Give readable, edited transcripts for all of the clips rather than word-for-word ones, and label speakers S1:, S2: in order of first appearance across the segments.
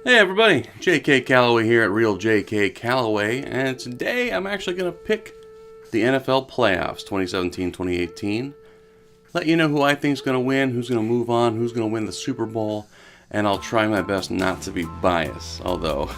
S1: Hey everybody, JK Calloway here at Real JK Calloway, and today I'm actually going to pick the NFL playoffs 2017-2018. Let you know who I think is going to win, who's going to move on, who's going to win the Super Bowl, and I'll try my best not to be biased, although...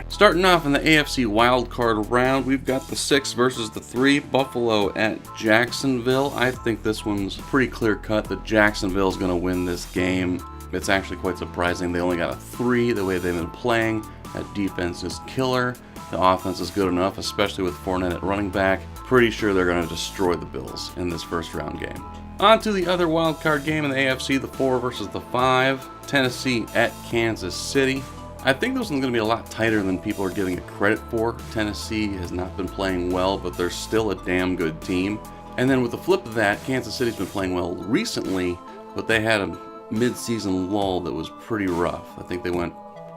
S1: Starting off in the AFC wildcard round, we've got the 6 versus the 3, Buffalo at Jacksonville. I think this one's pretty clear cut that Jacksonville's going to win this game. It's actually quite surprising. They only got a 3 the way they've been playing. That defense is killer. The offense is good enough, especially with Fournette at running back. Pretty sure they're going to destroy the Bills in this first round game. On to the other wildcard game in the AFC, the 4 versus the 5, Tennessee at Kansas City. I think this one's going to be a lot tighter than people are giving it credit for. Tennessee has not been playing well, but they're still a damn good team. And then with the flip of that, Kansas City's been playing well recently, but they had a mid-season lull that was pretty rough. I think they went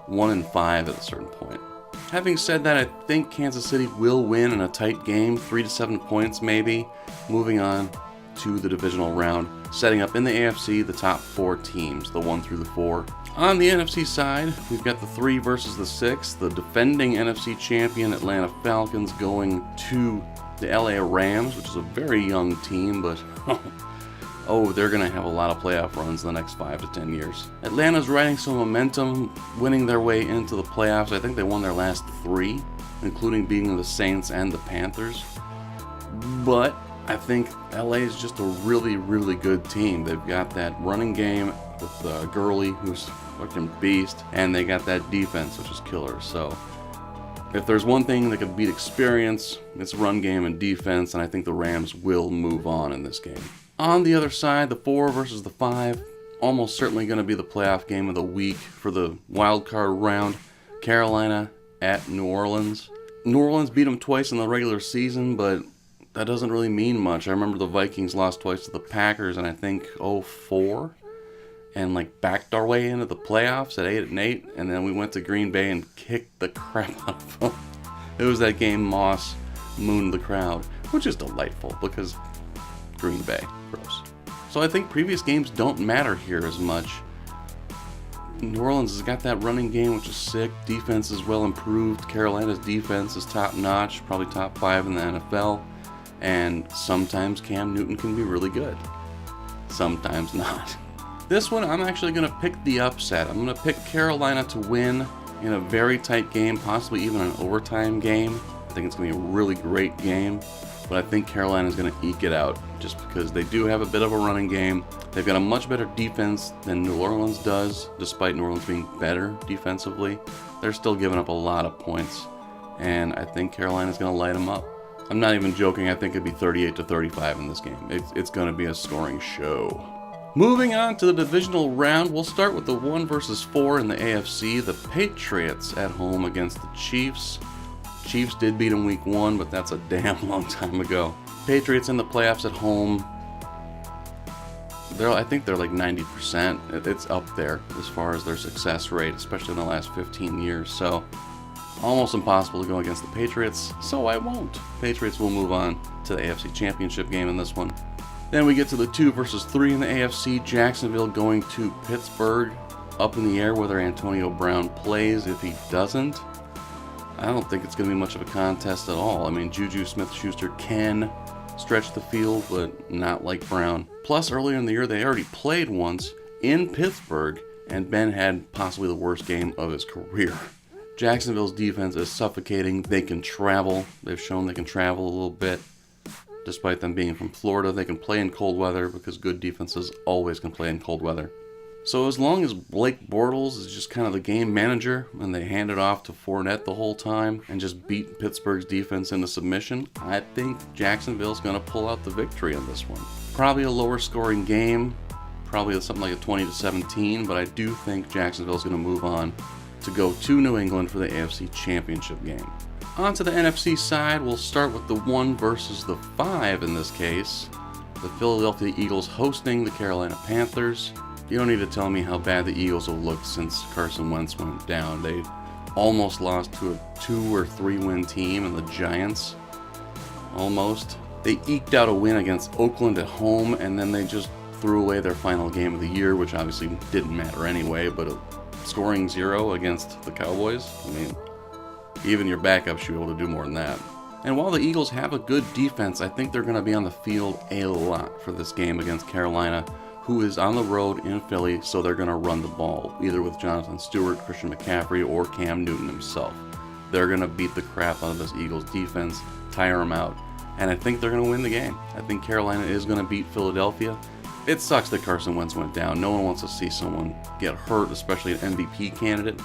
S1: 1-5 at a certain point. Having said that, I think Kansas City will win in a tight game, 3 to 7 points maybe. Moving on to the divisional round, setting up in the AFC the top 4 teams, the 1 through the 4. On the NFC side, we've got the 3 versus the 6, the defending NFC champion Atlanta Falcons going to the LA Rams, which is a very young team, but they're going to have a lot of playoff runs in the next 5 to 10 years. Atlanta's riding some momentum, winning their way into the playoffs. I think they won their last 3, including beating the Saints and the Panthers. But I think LA is just a really, really good team. They've got that running game with Gurley, who's a fucking beast, and they got that defense, which is killer. So if there's one thing that could beat experience, it's run game and defense, and I think the Rams will move on in this game. On the other side, the 4 versus the 5, almost certainly going to be the playoff game of the week for the wild card round. Carolina at New Orleans. New Orleans beat them twice in the regular season, but that doesn't really mean much. I remember the Vikings lost twice to the Packers in I think 2004, and backed our way into the playoffs at 8-8, and then we went to Green Bay and kicked the crap out of them. It was that game Moss mooned the crowd, which is delightful because Green Bay, gross. So I think previous games don't matter here as much. New Orleans has got that running game, which is sick. Defense is well improved. Carolina's defense is top notch, probably top 5 in the NFL. And sometimes Cam Newton can be really good. Sometimes not. This one, I'm actually going to pick the upset. I'm going to pick Carolina to win in a very tight game, possibly even an overtime game. I think it's going to be a really great game. But I think Carolina's going to eke it out just because they do have a bit of a running game. They've got a much better defense than New Orleans does, despite New Orleans being better defensively. They're still giving up a lot of points, and I think Carolina's going to light them up. I'm not even joking. I think it'd be 38-35 in this game. It's going to be a scoring show. Moving on to the divisional round, we'll start with the 1 versus 4 in the AFC. The Patriots at home against the Chiefs. Chiefs did beat them week 1, but that's a damn long time ago. Patriots in the playoffs at home. I think they're like 90%. It's up there as far as their success rate, especially in the last 15 years. So almost impossible to go against the Patriots, so I won't. Patriots will move on to the AFC Championship game in this one. Then we get to the 2 versus 3 in the AFC. Jacksonville going to Pittsburgh. Up in the air whether Antonio Brown plays. If he doesn't, I don't think it's going to be much of a contest at all. I mean, Juju Smith-Schuster can stretch the field, but not like Brown. Plus, earlier in the year, they already played once in Pittsburgh, and Ben had possibly the worst game of his career. Jacksonville's defense is suffocating. They can travel. They've shown they can travel a little bit. Despite them being from Florida, they can play in cold weather because good defenses always can play in cold weather. So as long as Blake Bortles is just kind of the game manager and they hand it off to Fournette the whole time and just beat Pittsburgh's defense into submission, I think Jacksonville's going to pull out the victory in this one. Probably a lower scoring game, probably something like a 20-17, but I do think Jacksonville's going to move on to go to New England for the AFC Championship game. On to the NFC side, we'll start with the 1 versus the 5 in this case. The Philadelphia Eagles hosting the Carolina Panthers. You don't need to tell me how bad the Eagles have looked since Carson Wentz went down. They almost lost to a 2 or 3 win team in the Giants. Almost. They eked out a win against Oakland at home, and then they just threw away their final game of the year, which obviously didn't matter anyway, but scoring 0 against the Cowboys. I mean, even your backup should be able to do more than that. And while the Eagles have a good defense, I think they're going to be on the field a lot for this game against Carolina, who is on the road in Philly, so they're going to run the ball, either with Jonathan Stewart, Christian McCaffrey, or Cam Newton himself. They're going to beat the crap out of this Eagles defense, tire them out, and I think they're going to win the game. I think Carolina is going to beat Philadelphia. It sucks that Carson Wentz went down. No one wants to see someone get hurt, especially an MVP candidate.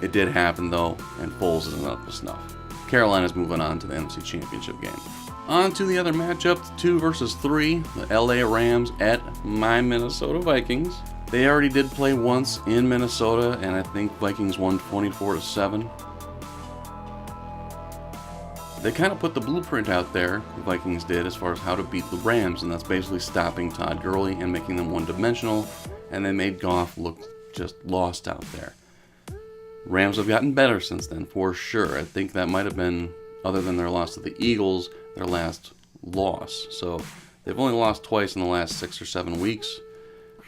S1: It did happen, though, and Foles isn't up to snuff. Carolina's moving on to the NFC Championship game. On to the other matchup, 2 versus 3, the LA Rams at my Minnesota Vikings. They already did play once in Minnesota, and I think Vikings won 24-7. They kind of put the blueprint out there, the Vikings did, as far as how to beat the Rams, and that's basically stopping Todd Gurley and making them one-dimensional, and they made Goff look just lost out there. Rams have gotten better since then, for sure. I think that might have been, other than their loss to the Eagles, their last loss. So they've only lost twice in the last 6 or 7 weeks.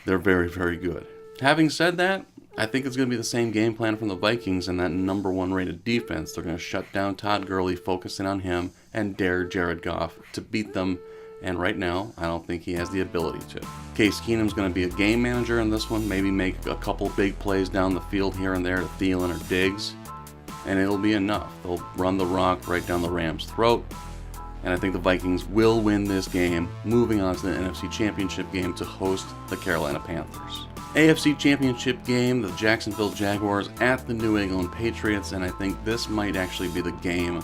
S1: They're very, very good. Having said that, I think it's going to be the same game plan from the Vikings and that number 1 rated defense. They're going to shut down Todd Gurley, focusing on him, and dare Jared Goff to beat them. And right now, I don't think he has the ability to. Case Keenum's going to be a game manager in this one, maybe make a couple big plays down the field here and there to Thielen or Diggs, and it'll be enough. They'll run the rock right down the Rams' throat, and I think the Vikings will win this game, moving on to the NFC Championship game to host the Carolina Panthers. AFC Championship game, the Jacksonville Jaguars at the New England Patriots, and I think this might actually be the game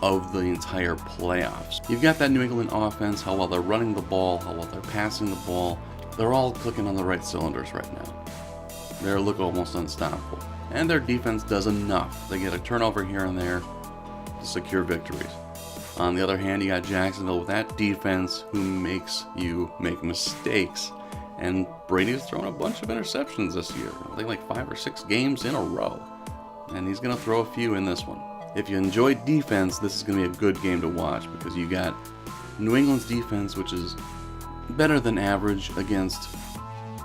S1: of the entire playoffs. You've got that New England offense, how well they're running the ball, how well they're passing the ball. They're all clicking on the right cylinders right now. They look almost unstoppable. And their defense does enough. They get a turnover here and there to secure victories. On the other hand, you got Jacksonville with that defense who makes you make mistakes. And Brady's thrown a bunch of interceptions this year. I think like 5 or 6 games in a row. And he's going to throw a few in this one. If you enjoy defense, this is going to be a good game to watch because you got New England's defense, which is better than average, against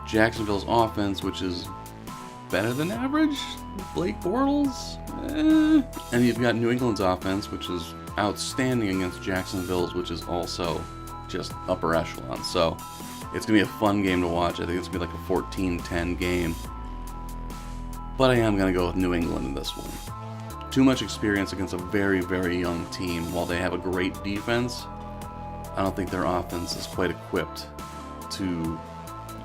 S1: Jacksonville's offense, which is better than average. Blake Bortles, and you've got New England's offense, which is outstanding, against Jacksonville's, which is also just upper echelon. So it's going to be a fun game to watch. I think it's going to be like a 14-10 game. But I am going to go with New England in this one. Too much experience against a very, very young team. While they have a great defense, I don't think their offense is quite equipped to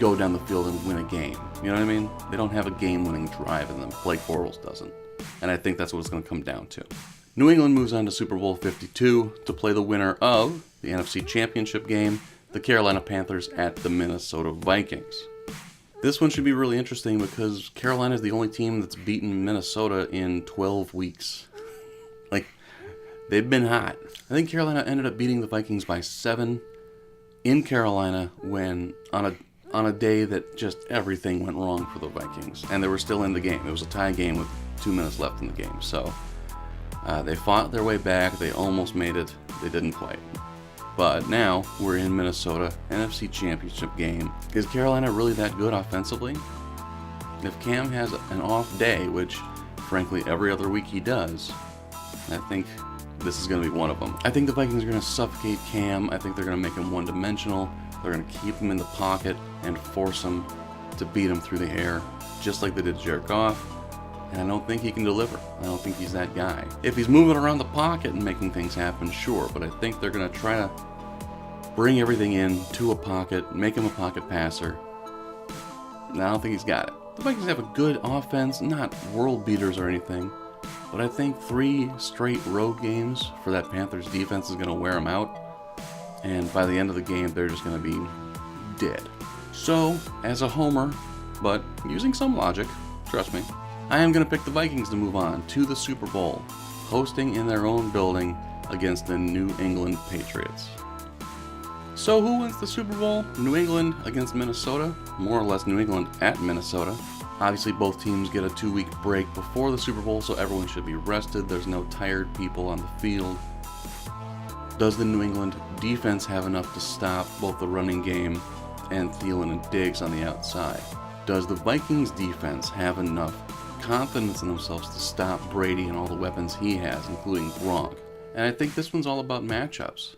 S1: go down the field and win a game. You know what I mean? They don't have a game-winning drive in them. Blake Bortles doesn't. And I think that's what it's going to come down to. New England moves on to Super Bowl 52 to play the winner of the NFC Championship game, the Carolina Panthers at the Minnesota Vikings. This one should be really interesting because Carolina is the only team that's beaten Minnesota in 12 weeks. Like, they've been hot. I think Carolina ended up beating the Vikings by 7 in Carolina when on a day that just everything went wrong for the Vikings. And they were still in the game. It was a tie game with 2 minutes left in the game. So they fought their way back. They almost made it. They didn't quite. But now we're in Minnesota, NFC Championship game. Is Carolina really that good offensively? If Cam has an off day, which frankly every other week he does, I think this is going to be one of them. I think the Vikings are going to suffocate Cam. I think they're going to make him one-dimensional. They're going to keep him in the pocket and force him to beat him through the air, just like they did Jared Goff. And I don't think he can deliver. I don't think he's that guy. If he's moving around the pocket and making things happen, sure. But I think they're going to try to bring everything in to a pocket, make him a pocket passer. And I don't think he's got it. The Vikings have a good offense, not world beaters or anything. But I think 3 straight road games for that Panthers defense is going to wear them out. And by the end of the game, they're just going to be dead. So, as a homer, but using some logic, trust me, I am going to pick the Vikings to move on to the Super Bowl, hosting in their own building against the New England Patriots. So who wins the Super Bowl? New England against Minnesota, more or less New England at Minnesota. Obviously both teams get a 2-week break before the Super Bowl, so everyone should be rested. There's no tired people on the field. Does the New England defense have enough to stop both the running game and Thielen and Diggs on the outside? Does the Vikings defense have enough confidence in themselves to stop Brady and all the weapons he has, including Gronk. And I think this one's all about matchups,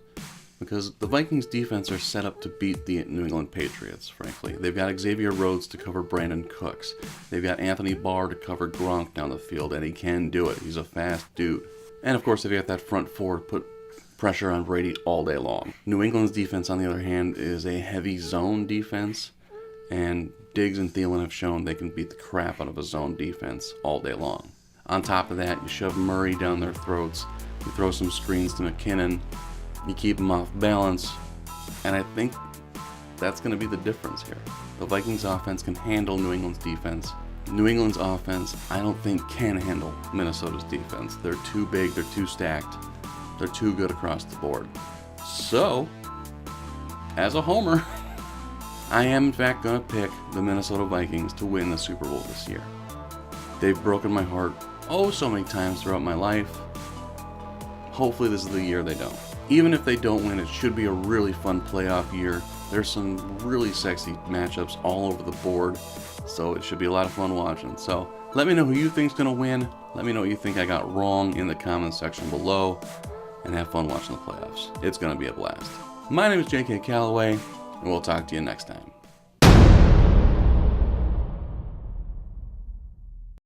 S1: because the Vikings defense are set up to beat the New England Patriots, frankly. They've got Xavier Rhodes to cover Brandon Cooks. They've got Anthony Barr to cover Gronk down the field, and he can do it. He's a fast dude. And of course, they've got that front four to put pressure on Brady all day long. New England's defense, on the other hand, is a heavy zone defense, and Diggs and Thielen have shown they can beat the crap out of a zone defense all day long. On top of that, you shove Murray down their throats, you throw some screens to McKinnon, you keep them off balance, and I think that's going to be the difference here. The Vikings offense can handle New England's defense. New England's offense, I don't think, can handle Minnesota's defense. They're too big, they're too stacked, they're too good across the board. So, as a homer, I am in fact going to pick the Minnesota Vikings to win the Super Bowl this year. They've broken my heart oh so many times throughout my life. Hopefully this is the year they don't. Even if they don't win, it should be a really fun playoff year. There's some really sexy matchups all over the board, so it should be a lot of fun watching. So let me know who you think's going to win. Let me know what you think I got wrong in the comments section below, and have fun watching the playoffs. It's going to be a blast. My name is J.K. Calloway, and we'll talk to you next time.